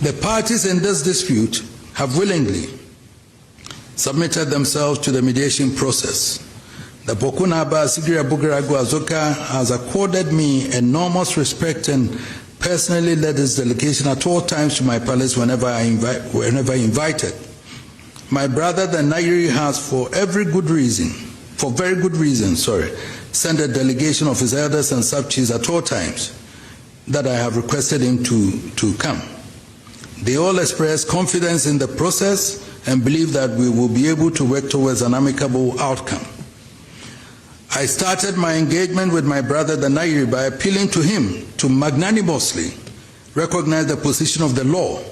The parties in this dispute have willingly submitted themselves to the mediation process. The Bawku Naba Sigiri Abugaragu Azoka has accorded me enormous respect and personally led his delegation at all times to my palace whenever invited. My brother the Nairi has for very good reason, sent a delegation of his elders and sub-chiefs at all times that I have requested him to come. They all express confidence in the process and believe that we will be able to work towards an amicable outcome. I started my engagement with my brother the Nairi by appealing to him to magnanimously recognize the position of the law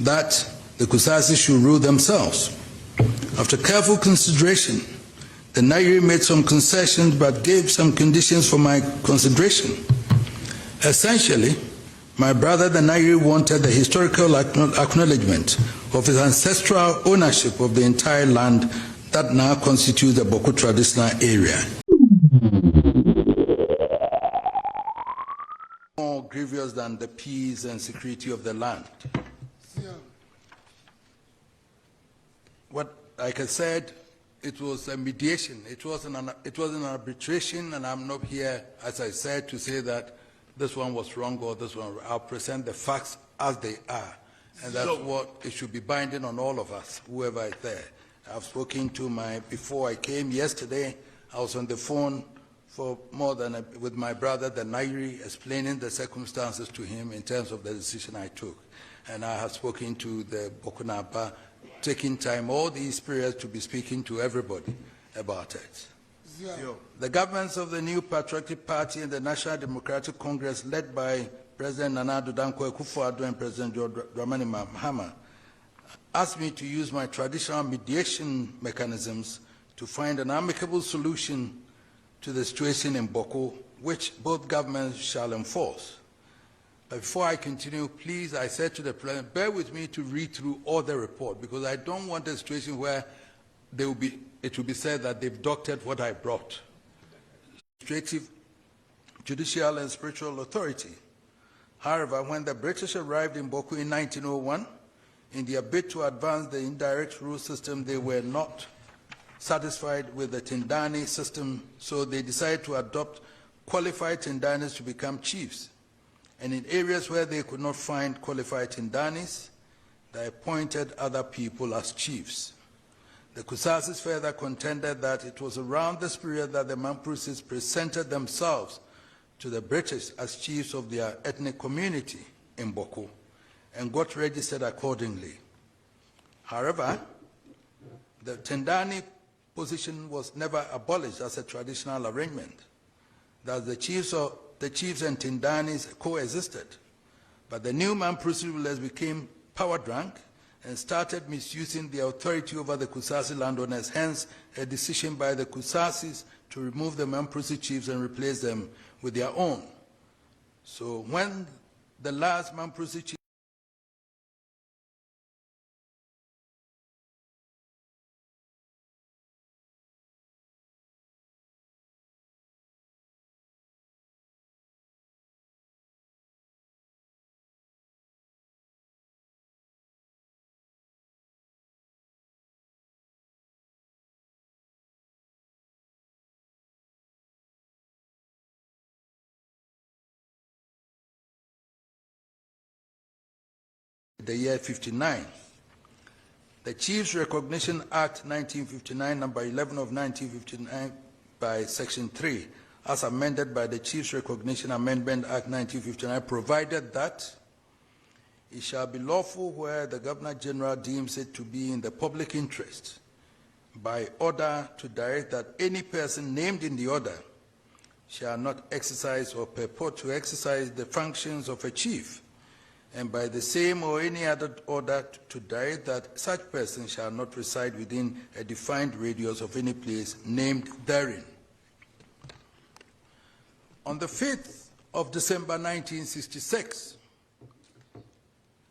that the Kusasi should rule themselves. After careful consideration, the Nairi made some concessions but gave some conditions for my consideration. Essentially, my brother the Nairi wanted the historical acknowledgement of his ancestral ownership of the entire land that now constitutes the Bawku traditional area. More grievous than the peace and security of the land. Like I said, it was a mediation. It wasn't an arbitration, and I'm not here, as I said, to say that this one was wrong or this one. I'll present the facts as they are, and that's what it should be binding on all of us, whoever is there. I've spoken to before I came yesterday, I was on the phone for with my brother, the Nairi, explaining the circumstances to him in terms of the decision I took. And I have spoken to the Bawku Naba, taking time all these periods to be speaking to everybody about it. Yeah. The governments of the new Patriotic Party and the National Democratic Congress, led by President Nana Addo Dankwa Akufo-Addo and President John Dramani Mahama, asked me to use my traditional mediation mechanisms to find an amicable solution to the situation in Bawku, which both governments shall enforce. But before I continue, please, I said to the President, bear with me to read through all the report, because I don't want a situation where it will be said that they've doctored what I brought. Administrative, judicial, and spiritual authority. However, when the British arrived in Bawku in 1901, in their bid to advance the indirect rule system, they were not satisfied with the Tindani system, so they decided to adopt qualified Tindanis to become chiefs. And in areas where they could not find qualified Tindanis, they appointed other people as chiefs. The Kusasis further contended that it was around this period that the Mamprusis presented themselves to the British as chiefs of their ethnic community in Bawku and got registered accordingly. However, the Tindani position was never abolished as a traditional arrangement. Thus, the chiefs and Tindanis coexisted. But the new Mamprusi rulers became power-drunk and started misusing their authority over the Kusasi landowners, hence a decision by the Kusasis to remove the Mamprusi chiefs and replace them with their own. So when the last Mamprusi chief the year 59. The Chiefs Recognition Act 1959, number 11 of 1959 by Section 3, as amended by the Chiefs Recognition Amendment Act 1959, provided that it shall be lawful where the Governor General deems it to be in the public interest by order to direct that any person named in the order shall not exercise or purport to exercise the functions of a chief, and by the same or any other order to direct that such person shall not reside within a defined radius of any place named therein. On the 5th of December 1966,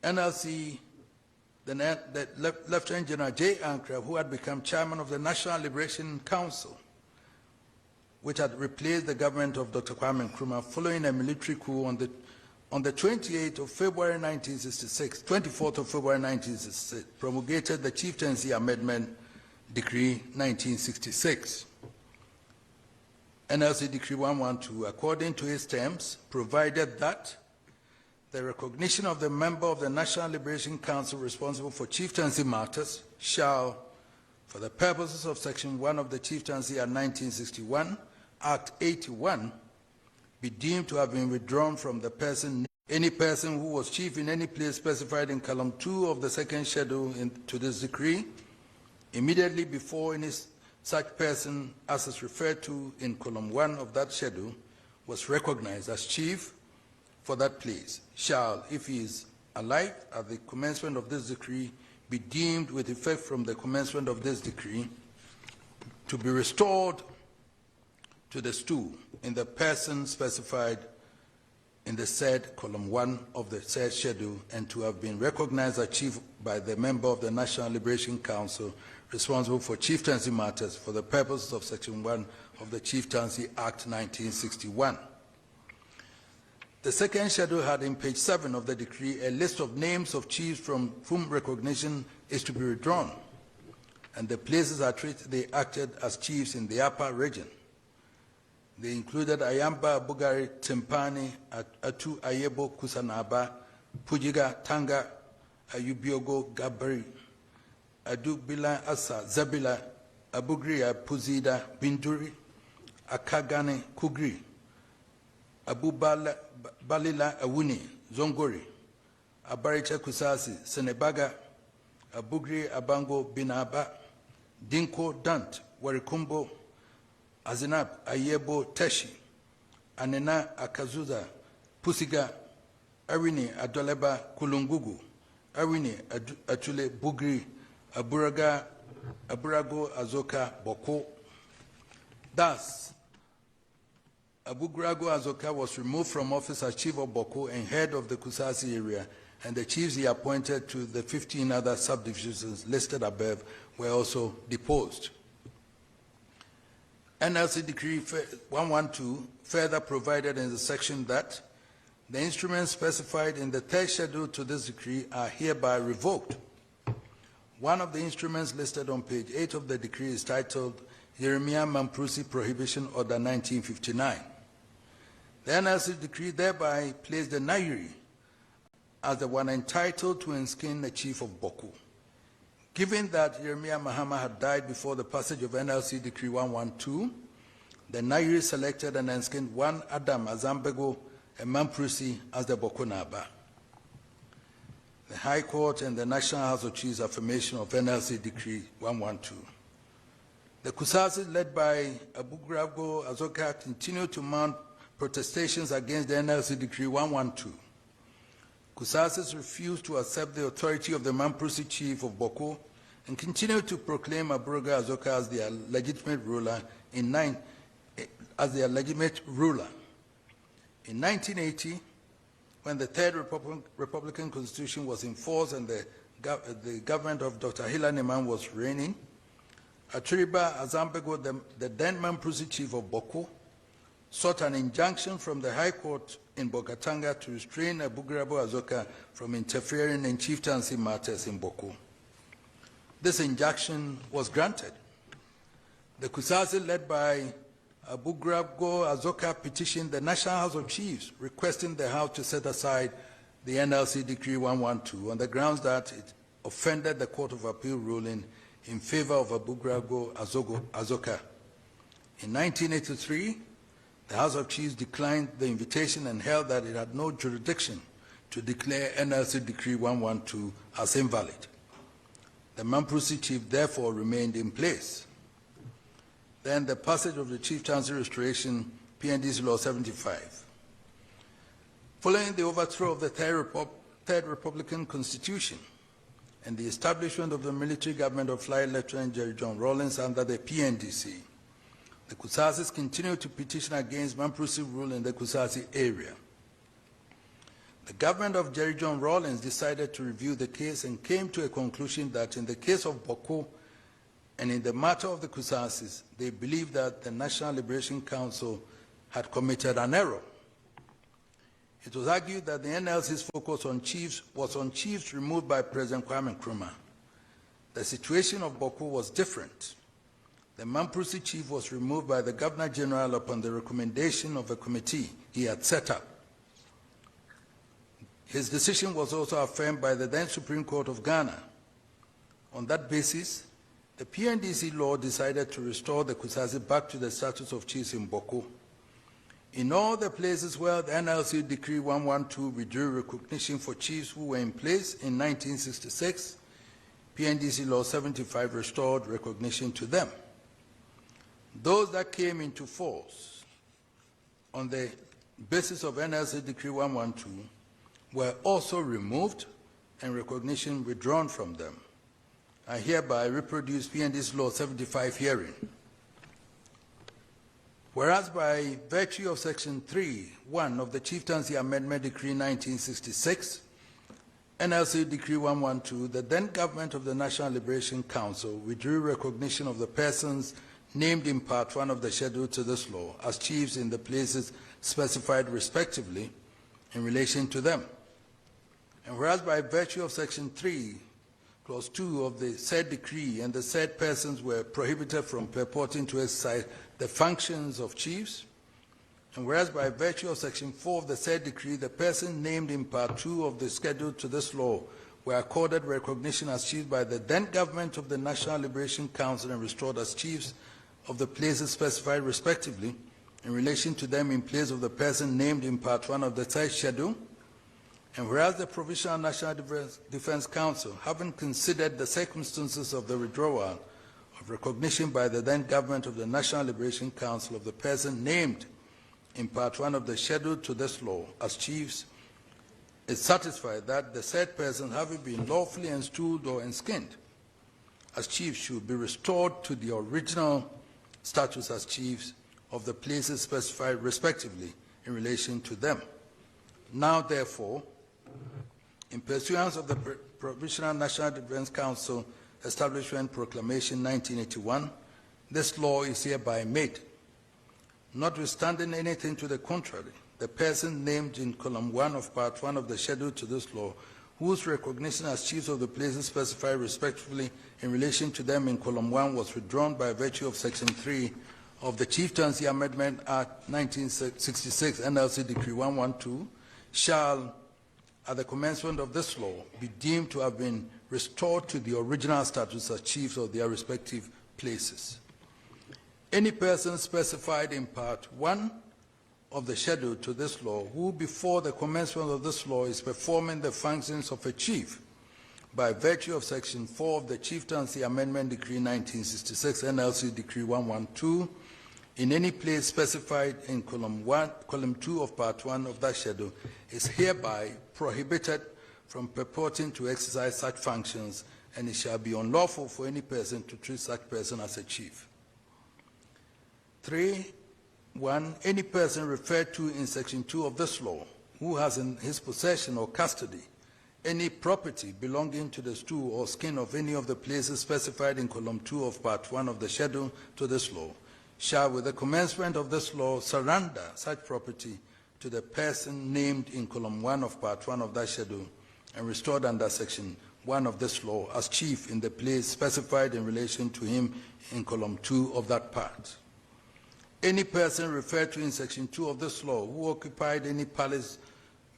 NLC, the Lieutenant General J. Ankara, who had become chairman of the National Liberation Council, which had replaced the government of Dr. Kwame Nkrumah following a military coup on the on the 24th of February 1966, promulgated the Chieftaincy Amendment Decree 1966. NLC Decree 112, according to its terms, provided that the recognition of the member of the National Liberation Council responsible for chieftaincy matters shall, for the purposes of Section 1 of the Chieftaincy Act 1961, Act 81, be deemed to have been withdrawn from the person, any person who was chief in any place specified in column 2 of the second schedule to this decree, immediately before any such person as is referred to in column 1 of that schedule was recognized as chief for that place, shall, if he is alive at the commencement of this decree, be deemed with effect from the commencement of this decree to be restored to the stool in the person specified in the said column 1 of the said schedule, and to have been recognized as chief by the member of the National Liberation Council responsible for chieftaincy matters for the purposes of Section 1 of the Chieftaincy Act 1961. The second schedule had in page 7 of the decree a list of names of chiefs from whom recognition is to be withdrawn, and the places at which they acted as chiefs in the upper region. They included Ayamba, Bugari, Timpani, Atu Ayebo, Kusanaba, Pujiga, Tanga, Ayubiogo, Gabari, Adu Bila Asa, Zabila, Abugria, Puzida, Binduri, Akagane, Kugri, Abu Balila Awuni, Zongori, Abaricha Kusasi, Senebaga, Abugri Abango Binaba, Dinko Dant, Warikumbo, Azinab Ayebo Teshi, Anena Akazuza, Pusiga, Arini Adoleba Kulungugu, Arini Atule Bugri, Aburago Azoka Bawku. Thus, Aburago Azoka was removed from office as chief of Bawku and head of the Kusasi area, and the chiefs he appointed to the 15 other subdivisions listed above were also deposed. NLC Decree 112 further provided in the section that the instruments specified in the third schedule to this decree are hereby revoked. One of the instruments listed on page 8 of the decree is titled Jeremiah Mamprusi Prohibition Order 1959. The NLC decree thereby placed the Nairi as the one entitled to enskin the chief of Bawku. Given that Jeremiah Mahama had died before the passage of NLC Decree 112, the Nairi selected and enskinned one Adam Azambego and Mamprusi as the Bawku Naba. The High Court and the National House of Chiefs affirmation of NLC Decree 112. The Kusasi, led by Aburago Azoka, continued to mount protestations against the NLC Decree 112. Kusasis refused to accept the authority of the Mamprusi chief of Bawku and continued to proclaim Aburago Azoka as their legitimate ruler In 1980, when the Third Republican Constitution was in force and the government of Dr. Hila Neman was reigning, Aturiba Azambego, the then Mamprusi chief of Bawku, sought an injunction from the High Court in Bokatanga to restrain Aburago Azoka from interfering in chieftaincy matters in Bawku. This injunction was granted. The Kusasi, led by Aburago Azoka, petitioned the National House of Chiefs, requesting the House to set aside the NLC Decree 112 on the grounds that it offended the Court of Appeal ruling in favor of Aburago Azoka. In 1983, the House of Chiefs declined the invitation and held that it had no jurisdiction to declare NLC Decree 112 as invalid. The Mamprusi chief therefore remained in place. Then the passage of the Chieftaincy Restoration, PNDC Law 75. Following the overthrow of the Third Republican Constitution and the establishment of the military government of Flight Lieutenant Jerry John Rawlings under the PNDC, the Kusasis continued to petition against Mamprusi rule in the Kusasi area. The government of Jerry John Rawlings decided to review the case and came to a conclusion that in the case of Bawku and in the matter of the Kusasis, they believed that the National Liberation Council had committed an error. It was argued that the NLC's focus on chiefs was on chiefs removed by President Kwame Nkrumah. The situation of Bawku was different. The Mamprusi chief was removed by the Governor General upon the recommendation of a committee he had set up. His decision was also affirmed by the then Supreme Court of Ghana. On that basis, the PNDC law decided to restore the Kusasi back to the status of chiefs in Bawku. In all the places where the NLC Decree 112 withdrew recognition for chiefs who were in place in 1966, PNDC Law 75 restored recognition to them. Those that came into force on the basis of NLC Decree 112 were also removed and recognition withdrawn from them. I hereby reproduce PNDC Law 75 herein. Whereas by virtue of Section 3(1) of the Chieftaincy Amendment Decree 1966, NLC Decree 112, the then government of the National Liberation Council withdrew recognition of the persons named in Part 1 of the schedule to this law as chiefs in the places specified respectively in relation to them. And whereas by virtue of Section 3, Clause 2 of the said decree and the said persons were prohibited from purporting to exercise the functions of chiefs, and whereas by virtue of Section 4 of the said decree, the persons named in Part 2 of the schedule to this law were accorded recognition as chiefs by the then government of the National Liberation Council and restored as chiefs of the places specified respectively in relation to them in place of the person named in Part 1 of the said schedule, and whereas the Provisional National Defense Council, having considered the circumstances of the withdrawal of recognition by the then government of the National Liberation Council of the person named in Part 1 of the schedule to this law as chiefs, is satisfied that the said person, having been lawfully installed or enskinned as chiefs, should be restored to the original status as chiefs of the places specified respectively in relation to them. Now, therefore, in pursuance of the Provisional National Defense Council Establishment Proclamation 1981, this law is hereby made. Notwithstanding anything to the contrary, the person named in Column 1 of Part 1 of the schedule to this law, whose recognition as chiefs of the places specified respectively in relation to them in Column 1 was withdrawn by virtue of Section 3 of the Chieftaincy Amendment Act 1966, NLC Decree 112, shall, at the commencement of this law, be deemed to have been restored to the original status as chiefs of their respective places. Any person specified in Part 1 of the schedule to this law, who before the commencement of this law is performing the functions of a chief by virtue of Section 4 of the Chieftaincy Amendment Decree 1966, NLC Decree 112, in any place specified in Column 2 of Part 1 of that schedule, is hereby prohibited from purporting to exercise such functions, and it shall be unlawful for any person to treat such person as a chief. 3(1) Any person referred to in Section 2 of this law, who has in his possession or custody any property belonging to the stool or skin of any of the places specified in Column 2 of Part 1 of the schedule to this law, shall, with the commencement of this law, surrender such property to the person named in Column 1 of Part 1 of that schedule and restored under Section 1 of this law as chief in the place specified in relation to him in Column 2 of that part. Any person referred to in Section 2 of this law who occupied any palace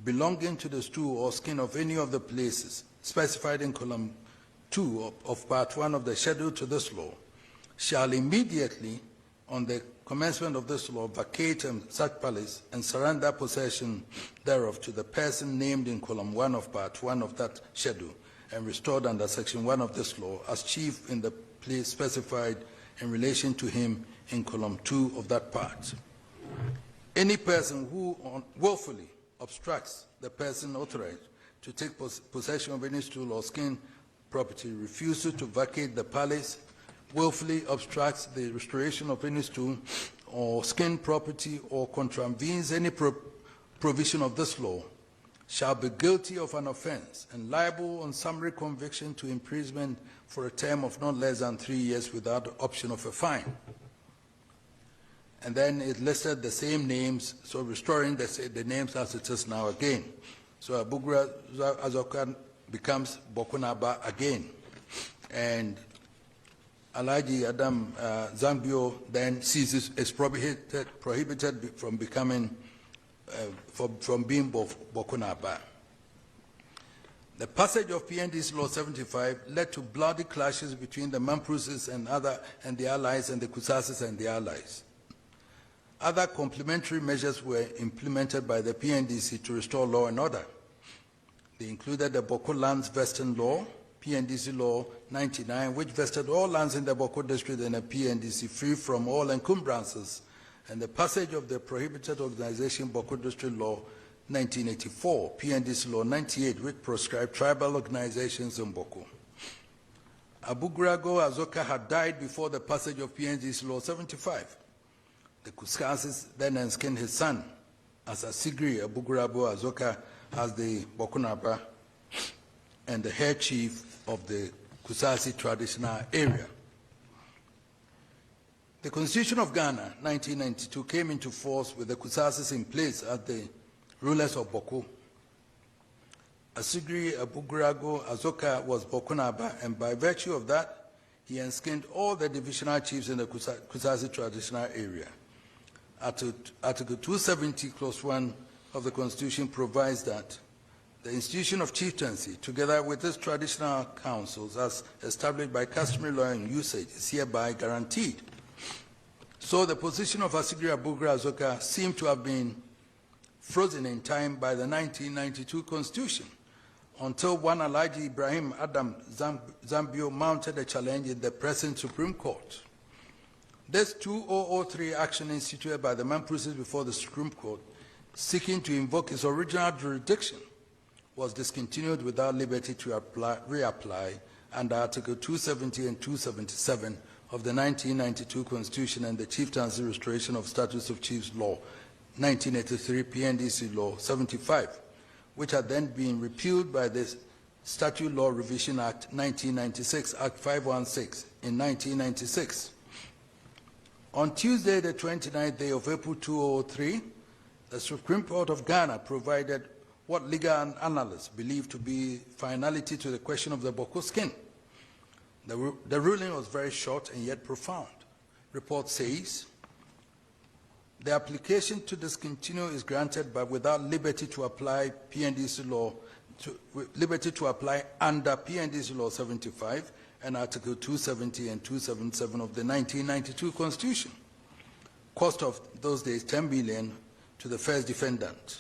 belonging to the stool or skin of any of the places specified in Column 2 of Part 1 of the schedule to this law shall immediately, on the commencement of this law, vacate such palace and surrender possession thereof to the person named in Column 1 of Part 1 of that schedule and restored under Section 1 of this law as chief in the place specified in relation to him in Column 2 of that part. Any person who willfully obstructs the person authorized to take possession of any stool or skin property, refuses to vacate the palace, willfully obstructs the restoration of any stool or skin property, or contravenes any provision of this law, shall be guilty of an offense and liable on summary conviction to imprisonment for a term of not less than 3 years without the option of a fine. and then it listed the same names, so restoring the names as it is now again. So Abugra Azoka becomes Bokunaba again. And Alhaji Adam Zambio then ceases, is prohibited from becoming, from being Bokunaba. The passage of PNDC Law 75 led to bloody clashes between the Mampruses and the allies, and the Kusasis and the allies. Other complementary measures were implemented by the PNDC to restore law and order. They included the Bawku Lands Vesting Law, PNDC Law 99, which vested all lands in the Bawku district in a PNDC free from all encumbrances, and the passage of the Prohibited Organization Bawku District Law 1984, PNDC Law 98, which proscribed tribal organizations in Bawku. Abugrago Azoka had died before the passage of PNDC Law 75. The Kuskasis then enskined his son as Asigri Abugrago Azoka as the Bokunaba and the head chief of the Kusasi traditional area. The Constitution of Ghana, 1992, came into force with the Kusasis in place as the rulers of Bawku. Asigri Abugrago Azoka was Bokunaba, and by virtue of that, he enskinned all the divisional chiefs in the Kusasi traditional area. Article 270, Clause 1 of the Constitution provides that the institution of chieftaincy, together with its traditional councils, as established by customary law and usage, is hereby guaranteed. So the position of Asigri Abugra Azoka seemed to have been frozen in time by the 1992 Constitution, until one Alhaji Ibrahim Adam Zambio mounted a challenge in the present Supreme Court. This 2003 action instituted by the Mampruses before the Supreme Court, seeking to invoke its original jurisdiction, was discontinued without liberty to reapply under Article 270 and 277 of the 1992 Constitution and the Chieftaincy Restoration of Status of Chiefs Law 1983, PNDC Law 75, which had then been repealed by the Statute Law Revision Act 1996, Act 516, in 1996. On Tuesday, the 29th day of April 2003, the Supreme Court of Ghana provided what legal analysts believe to be finality to the question of the Bawku skin. The ruling was very short and yet profound. Report says, the application to discontinue is granted, but without liberty to apply PNDC law, liberty to apply under PNDC Law 75 and Article 270 and 277 of the 1992 Constitution. Cost of those days, 10 billion to the first defendant.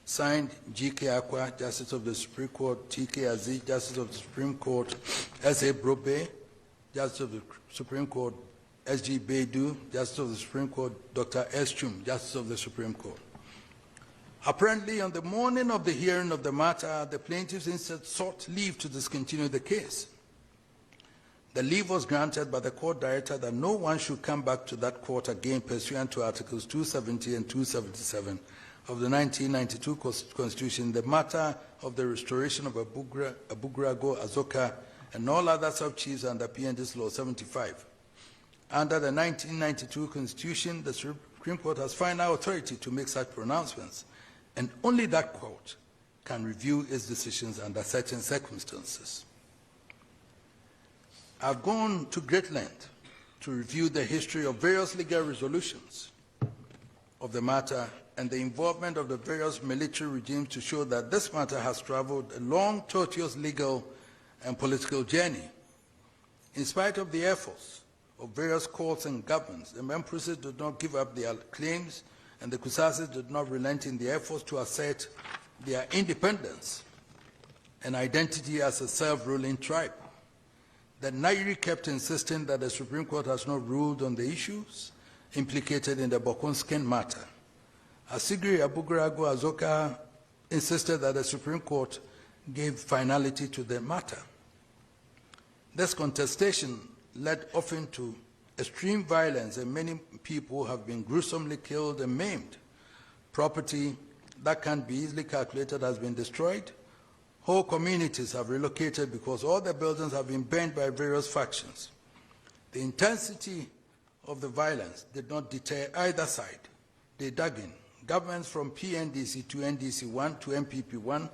Signed, G.K. Akwa, Justice of the Supreme Court, T.K. Aziz, Justice of the Supreme Court, S.A. Brobe, Justice of the Supreme Court, S.G. Beidu, Justice of the Supreme Court, Dr. S. Chum, Justice of the Supreme Court. Apparently, on the morning of the hearing of the matter, the plaintiffs instead sought leave to discontinue the case. The leave was granted, but the court directed that no one should come back to that court again pursuant to Articles 270 and 277 of the 1992 Constitution, the matter of the restoration of Abugrago Azoka and all other sub-chiefs under PNDC Law 75. Under the 1992 Constitution, the Supreme Court has final authority to make such pronouncements, and only that court can review its decisions under certain circumstances. I've gone to great length to review the history of various legal resolutions of the matter and the involvement of the various military regimes to show that this matter has traveled a long, tortuous legal and political journey. In spite of the efforts of various courts and governments, the Mampruses did not give up their claims, and the Kusasis did not relent in their efforts to assert their independence and identity as a self-ruling tribe. The Nairi kept insisting that the Supreme Court has not ruled on the issues implicated in the Bawku skin matter. Asigri Abugrago Azoka insisted that the Supreme Court gave finality to the matter. This contestation led often to extreme violence, and many people have been gruesomely killed and maimed. Property that can be easily calculated has been destroyed. Whole communities have relocated because all the buildings have been burned by various factions. The intensity of the violence did not deter either side. They dug in. Governments from PNDC to NDC-1 to MPP-1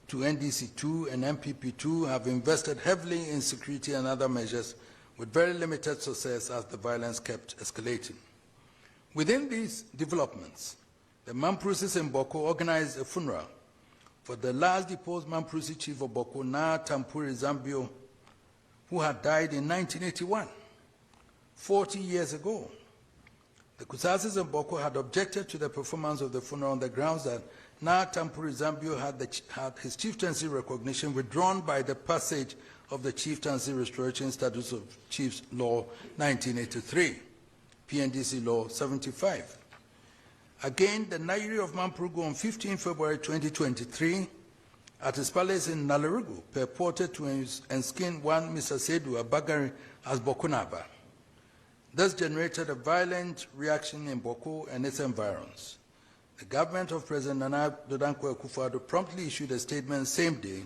to NDC-2 and MPP-2 have invested heavily in security and other measures with very limited success as the violence kept escalating. Within these developments, the Mamprusis in Bawku organized a funeral for the last deposed Mamprusi chief of Bawku, Na Tampuri Zambio, who had died in 1981, 40 years ago. The Kusasis in Bawku had objected to the performance of the funeral on the grounds that Na Tampuri Zambio had his chieftaincy recognition withdrawn by the passage of the Chieftaincy Restoration Status of Chiefs Law 1983, PNDC Law 75. Again, the Nairi of Mampurugu on 15 February 2023 at his palace in Nalarugu purported to enskin one Mr. Seydou Abagari as Bokunaba. This generated a violent reaction in Bawku and its environs. The government of President Nana Dankwa Akufo-Addo promptly issued a statement same day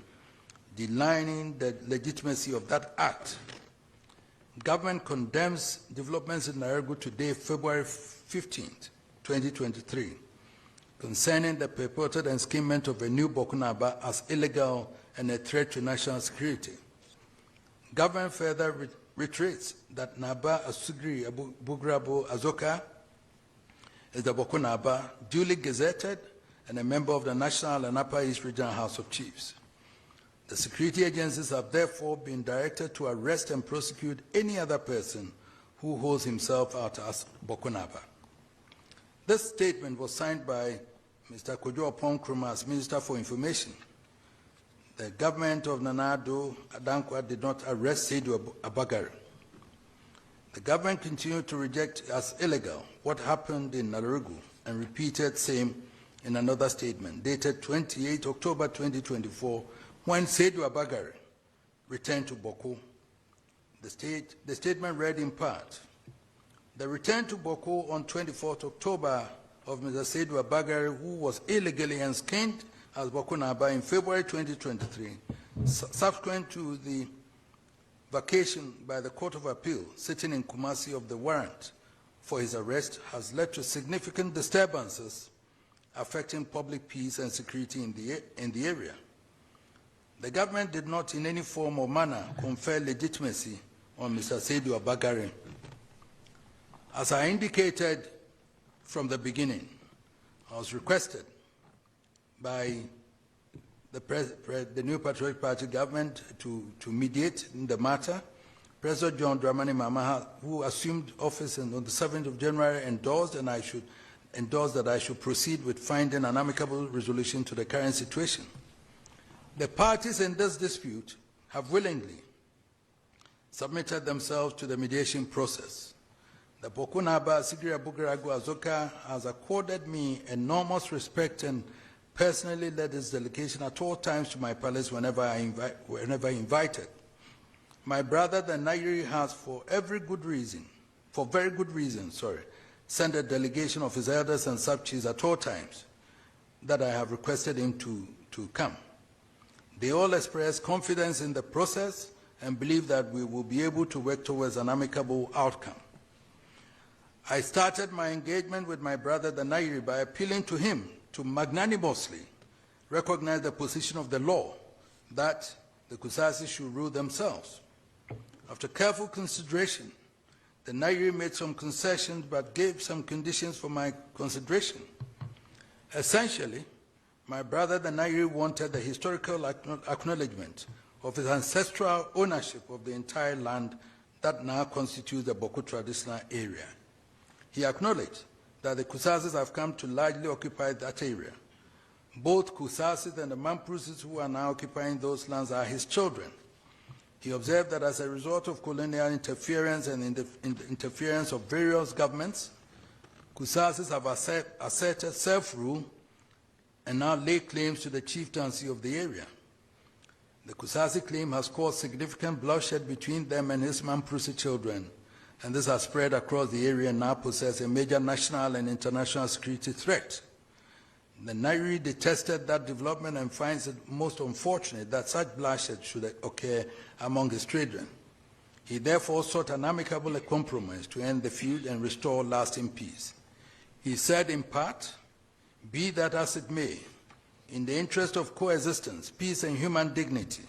denying the legitimacy of that act. Government condemns developments in Nalarugu today, February 15, 2023, concerning the purported enskinment of a new Bokunaba as illegal and a threat to national security. Government further reiterates that Naba Asugri Bugrabo Azoka is the Bokunaba, duly gazetted and a member of the National and Upper East Regional House of Chiefs. The security agencies have therefore been directed to arrest and prosecute any other person who holds himself out as Bokunaba. This statement was signed by Mr. Kojo Oppong Nkrumah as Minister for Information. The government of Nana Addo Dankwa did not arrest Seydou Abagari. The government continued to reject as illegal what happened in Nalarugu and repeated same in another statement dated 28 October 2024 when Seydou Abagari returned to Bawku. The statement read in part, the return to Bawku on 24th October of Mr. Seydou Abagari, who was illegally enskined as Bokunaba in February 2023, subsequent to the vacation by the Court of Appeal sitting in Kumasi of the warrant for his arrest, has led to significant disturbances affecting public peace and security in the area. The government did not in any form or manner confer legitimacy on Mr. Seydou Abagari. As I indicated from the beginning, I was requested by the New Patriotic Party government to mediate in the matter. President John Dramani Mahama, who assumed office on the 7th of January, endorsed that I should proceed with finding an amicable resolution to the current situation. The parties in this dispute have willingly submitted themselves to the mediation process. The Bokunaba Sigiri Abugaragu Azoka has accorded me enormous respect and personally led his delegation at all times to my palace whenever invited. My brother, the Nairi, has for very good reason, sent a delegation of his elders and sub-chiefs at all times that I have requested him to come. They all express confidence in the process and believe that we will be able to work towards an amicable outcome. I started my engagement with my brother, the Nairi, by appealing to him to magnanimously recognize the position of the law that the Kusasi should rule themselves. After careful consideration, the Nairi made some concessions but gave some conditions for my consideration. Essentially, my brother, the Nairi, wanted the historical acknowledgement of his ancestral ownership of the entire land that now constitutes the Bawku traditional area. He acknowledged that the Kusasis have come to largely occupy that area. Both Kusasis and the Mamprusis who are now occupying those lands are his children. He observed that as a result of colonial interference and interference of various governments, Kusasis have asserted self-rule and now lay claims to the chieftaincy of the area. The Kusasi claim has caused significant bloodshed between them and his Mamprusi children, and this has spread across the area and now poses a major national and international security threat. The Nairi detested that development and finds it most unfortunate that such bloodshed should occur among his children. He therefore sought an amicable compromise to end the feud and restore lasting peace. He said in part, "Be that as it may, in the interest of coexistence, peace and human dignity,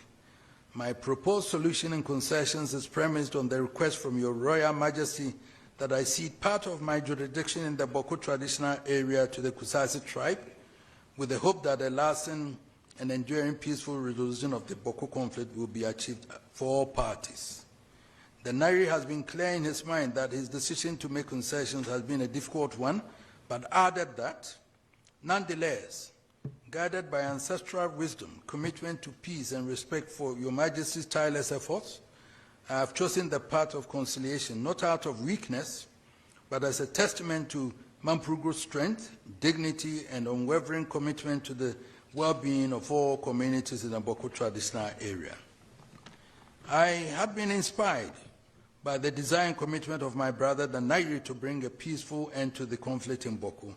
my proposed solution and concessions is premised on the request from your Royal Majesty that I cede part of my jurisdiction in the Bawku traditional area to the Kusasi tribe, with the hope that a lasting and enduring peaceful resolution of the Bawku conflict will be achieved for all parties." The Nairi has been clear in his mind that his decision to make concessions has been a difficult one, but added that, nonetheless, guided by ancestral wisdom, commitment to peace, and respect for Your Majesty's tireless efforts, I have chosen the path of conciliation, not out of weakness, but as a testament to Mampurugu's strength, dignity, and unwavering commitment to the well-being of all communities in the Bawku traditional area. I have been inspired by the desire and commitment of my brother, the Nairi, to bring a peaceful end to the conflict in Bawku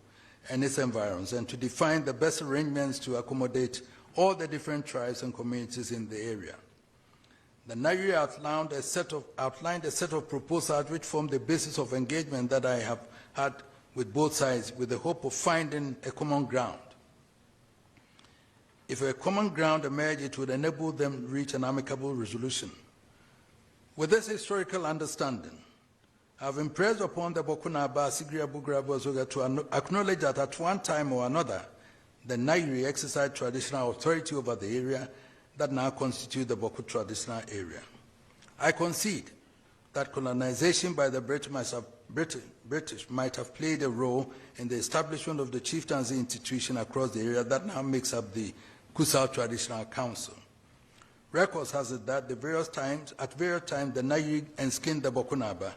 and its environs, and to define the best arrangements to accommodate all the different tribes and communities in the area. The Nairi outlined a set of proposals which form the basis of engagement that I have had with both sides, with the hope of finding a common ground. If a common ground emerged, it would enable them to reach an amicable resolution. With this historical understanding, I have impressed upon the Bokunaba, Sigria Bugrabu Azoga to acknowledge that at one time or another, the Nairi exercised traditional authority over the area that now constitute the Bawku traditional area. I concede that colonization by the British might have played a role in the establishment of the chieftaincy institution across the area that now makes up the Kusal Traditional Council. Records has it that at various times, the Nairi enskinned the Bokunaba,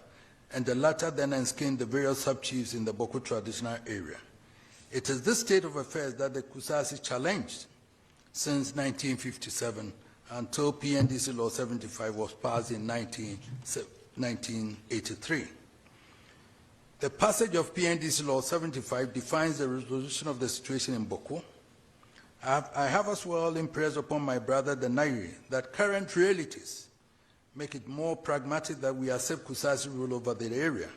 and the latter then enskinned the various sub-chiefs in the Bawku traditional area. It is this state of affairs that the Kusasi challenged since 1957 until PNDC Law 75 was passed in 1983. The passage of PNDC Law 75 defines the resolution of the situation in Bawku. I have as well impressed upon my brother the Nairi that current realities make it more pragmatic that we accept Kusasi rule over the area.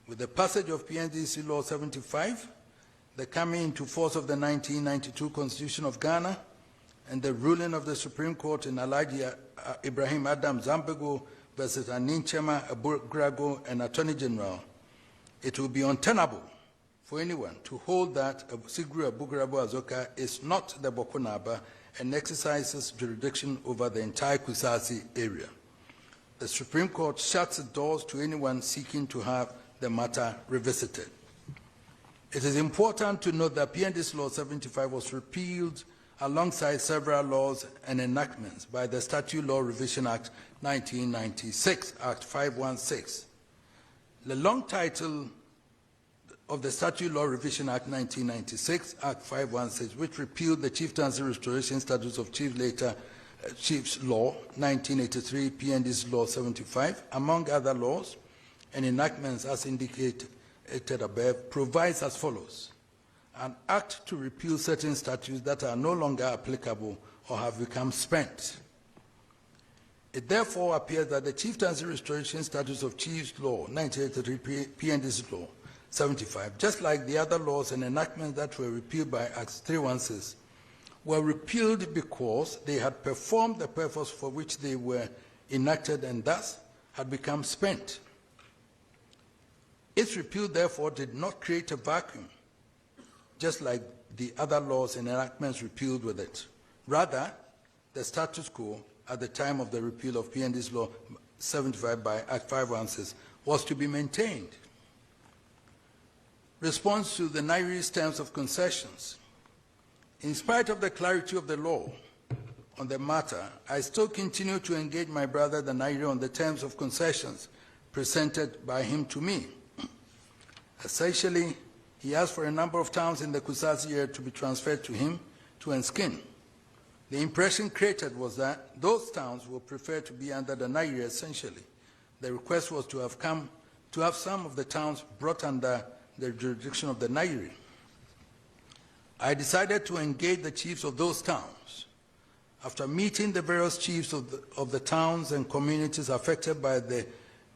With the passage of PNDC Law 75, the coming into force of the 1992 Constitution of Ghana, and the ruling of the Supreme Court in Alhaji Ibrahim Adam Zambego versus Aninchema Abugrago and Attorney General, it will be untenable for anyone to hold that Sigru Abugrabo Azoka is not the Bokunaba and exercises jurisdiction over the entire Kusasi area. The Supreme Court shuts its doors to anyone seeking to have the matter revisited. It is important to note that PNDC Law 75 was repealed alongside several laws and enactments by the Statute Law Revision Act 1996, Act 516. The long title of the Statute Law Revision Act 1996, Act 516, which repealed the Chieftaincy Restoration Statutes of Chiefs, later Chiefs Law 1983, PNDC Law 75, among other laws and enactments as indicated above, provides as follows: an act to repeal certain statutes that are no longer applicable or have become spent. It therefore appears that the Chieftaincy Restoration Statutes of Chiefs Law 1983, PNDC Law 75, just like the other laws and enactments that were repealed by Act 316, were repealed because they had performed the purpose for which they were enacted and thus had become spent. Its repeal, therefore, did not create a vacuum, just like the other laws and enactments repealed with it. Rather, the status quo at the time of the repeal of PND's Law 75 by Act 516 was to be maintained. Response to the Nairi's terms of concessions. In spite of the clarity of the law on the matter, I still continue to engage my brother the Nairi on the terms of concessions presented by him to me. Essentially, he asked for a number of towns in the Kusasi area to be transferred to him to enskin. The impression created was that those towns would prefer to be under the Nairi essentially. The request was to have some of the towns brought under the jurisdiction of the Nairi. I decided to engage the chiefs of those towns After meeting the various chiefs of the towns and communities affected by the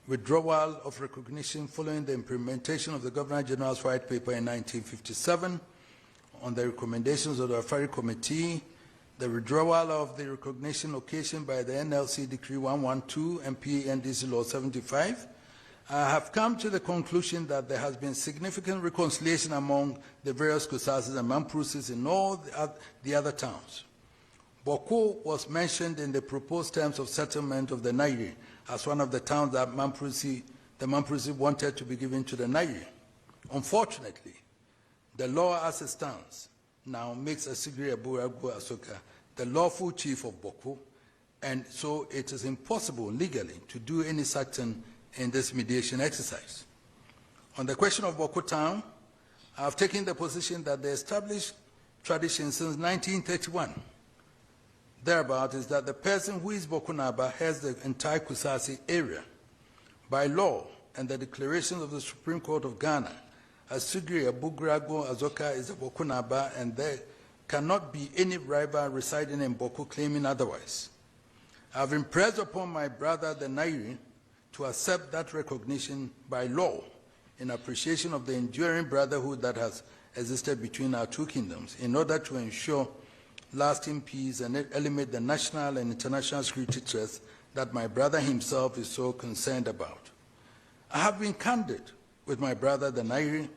withdrawal of recognition following the implementation of the Governor General's White Paper in 1957, on the recommendations of the Afari Committee, the withdrawal of the recognition occasioned by the NLC Decree 112 and PNDC Law 75, I have come to the conclusion that there has been significant reconciliation among the various Kusasis and Mamprusis in all the other towns. Bawku was mentioned in the proposed terms of settlement of the Nairi as one of the towns that the Mamprusi wanted to be given to the Nairi. Unfortunately, the law as it stands now makes Asigri Aburagu Asoka the lawful chief of Bawku, and so it is impossible legally to do any such thing in this mediation exercise. On the question of Bawku town, I have taken the position that the established tradition since 1931 thereabout is that the person who is Bawku Naba has the entire Kusasi area. By law and the declarations of the Supreme Court of Ghana, Asigri Abugrago Azoka is a Bawku Naba, and there cannot be any rival residing in Bawku claiming otherwise. I have impressed upon my brother the Nairi to accept that recognition by law in appreciation of the enduring brotherhood that has existed between our two kingdoms in order to ensure lasting peace and eliminate the national and international security threats that my brother himself is so concerned about. I have been candid with my brother the Nairi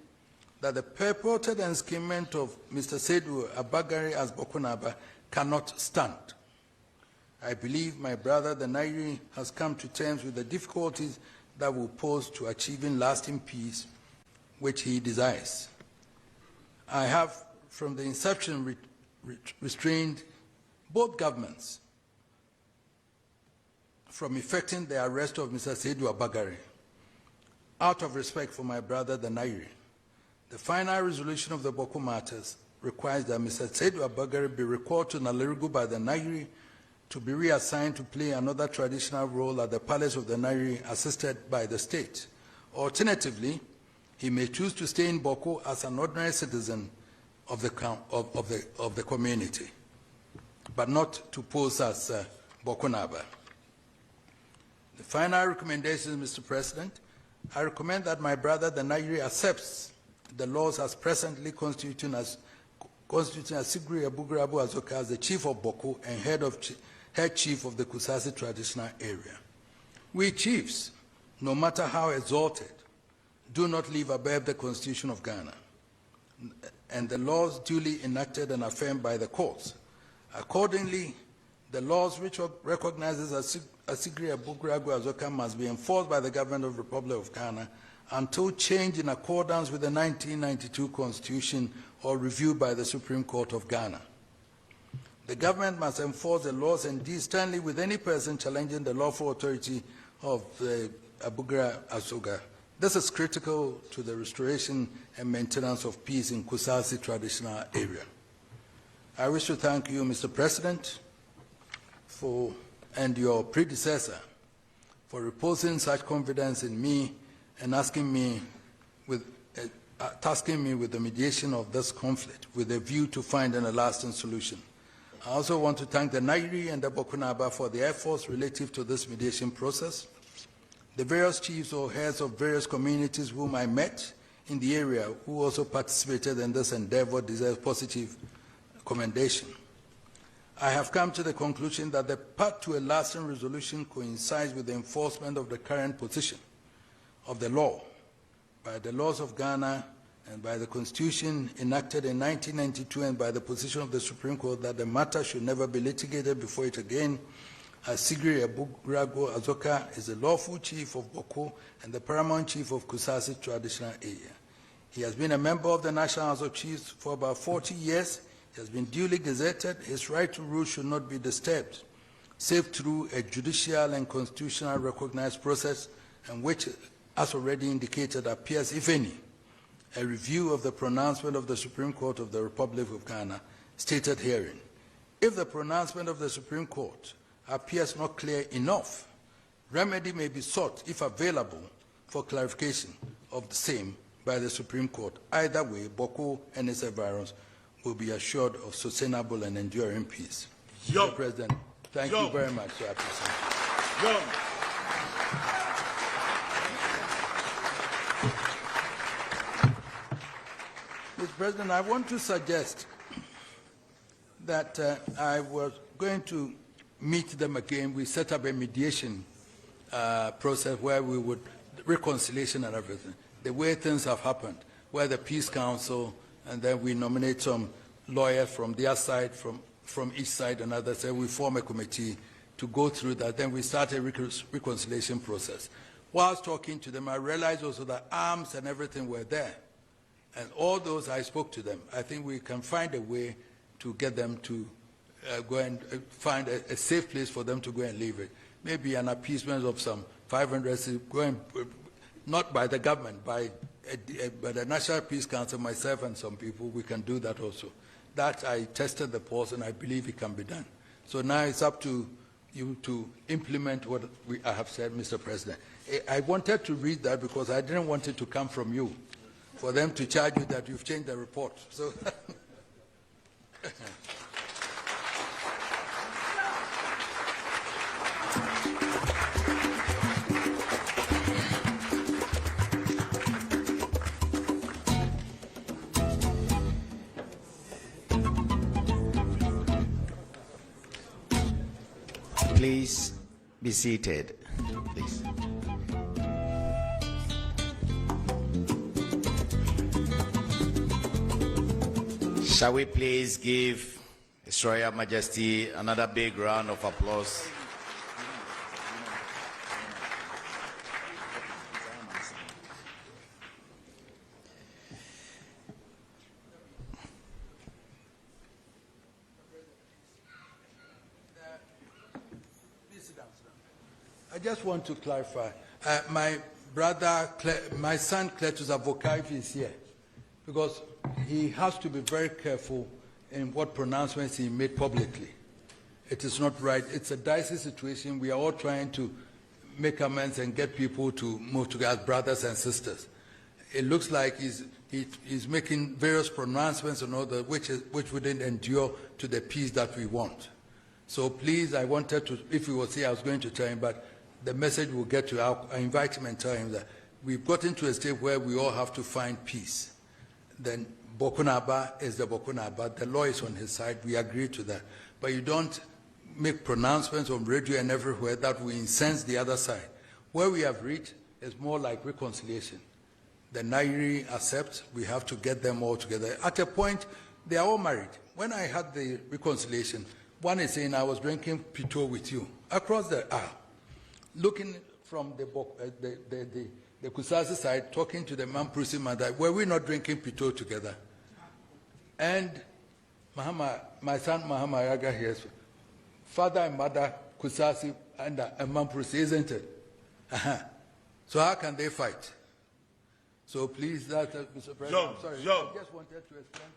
that the purported enskinment of Mr. Seydou Abagari as Bawku Naba cannot stand. I believe my brother the Nairi has come to terms with the difficulties that will pose to achieving lasting peace, which he desires. I have, from the inception, restrained both governments from effecting the arrest of Mr. Seydou Abagari out of respect for my brother the Nairi. The final resolution of the Bawku matters requires that Mr. Seydou Abagari be recalled to Nalerigu by the Nairi to be reassigned to play another traditional role at the Palace of the Nairi assisted by the state. Alternatively, he may choose to stay in Bawku as an ordinary citizen of the community, but not to pose as Bawku Naba. The final recommendation, Mr. President, I recommend that my brother the Nairi accepts the laws as presently constituting Asigri Abugrabu Azoka as the chief of Bawku and head chief of the Kusasi traditional area. We chiefs, no matter how exalted, do not live above the Constitution of Ghana and the laws duly enacted and affirmed by the courts. Accordingly, the laws which recognizes Asigri Abugragu Azoka must be enforced by the government of the Republic of Ghana until changed in accordance with the 1992 Constitution or reviewed by the Supreme Court of Ghana. The government must enforce the laws and deal sternly with any person challenging the lawful authority of the Abugra Asoga. This is critical to the restoration and maintenance of peace in Kusasi traditional area. I wish to thank you, Mr. President, and your predecessor for reposing such confidence in me and tasking me with the mediation of this conflict with a view to finding a lasting solution. I also want to thank the Nairi and the Bawku Naba for their efforts relative to this mediation process. The various chiefs or heads of various communities whom I met in the area who also participated in this endeavor deserve positive commendation. I have come to the conclusion that the path to a lasting resolution coincides with the enforcement of the current position of the law by the laws of Ghana and by the Constitution enacted in 1992 and by the position of the Supreme Court that the matter should never be litigated before it again. Asigri Abugrago Azoka is the lawful chief of Bawku and the paramount chief of Kusasi traditional area. He has been a member of the National House of Chiefs for about 40 years. He has been duly gazetted. His right to rule should not be disturbed, save through a judicial and constitutional recognized process, and which, as already indicated, appears, if any, a review of the pronouncement of the Supreme Court of the Republic of Ghana stated herein. If the pronouncement of the Supreme Court appears not clear enough, remedy may be sought, if available, for clarification of the same by the Supreme Court. Either way, Bawku and its environs will be assured of sustainable and enduring peace. Mr. President. Thank you very much. I appreciate it. Mr. President, I want to suggest that I was going to meet them again. We set up a mediation process where we would, reconciliation and everything, the way things have happened, where the Peace Council, and then we nominate some lawyers from their side, from each side and others, and we form a committee to go through that. Then we start a reconciliation process. Whilst talking to them, I realized also that arms and everything were there. And all those, I spoke to them. I think we can find a way to get them to go and find a safe place for them to go and leave it. Maybe an appeasement of some 500, going, not by the government, by the National Peace Council, myself and some people, we can do that also. That I tested the pulse and I believe it can be done. So now it's up to you to implement what I have said, Mr. President. I wanted to read that because I didn't want it to come from you, for them to charge you that you've changed the report. So please be seated. Please. Shall we please give His Royal Majesty another big round of applause? I just want to clarify. My brother, my son Cletus Avokai is here because he has to be very careful in what pronouncements he made publicly. It is not right. It's a dicey situation. We are all trying to make amends and get people to move together as brothers and sisters. It looks like he's making various pronouncements and all that, which wouldn't endure to the peace that we want. So please, I wanted to, if he was here, I was going to tell him, but the message will get to you. I invite him and tell him that we've gotten to a state where we all have to find peace. Then Bokunaba is the Bokunaba. The law is on his side. We agree to that. But you don't make pronouncements on radio and everywhere that will incense the other side. Where we have reached is more like reconciliation. The Nairi accept, we have to get them all together. At a point, they are all married. When I had the reconciliation, one is saying, I was drinking Pito with you across the aisle. Looking from the Kusasi side, talking to the Mamprusi mother, were we not drinking Pito together? And my son Mahama Yaga here, father and mother Kusasi and Mamprusi, isn't it? So how can they fight? So please, that, Mr. President, I'm sorry, I just wanted to explain.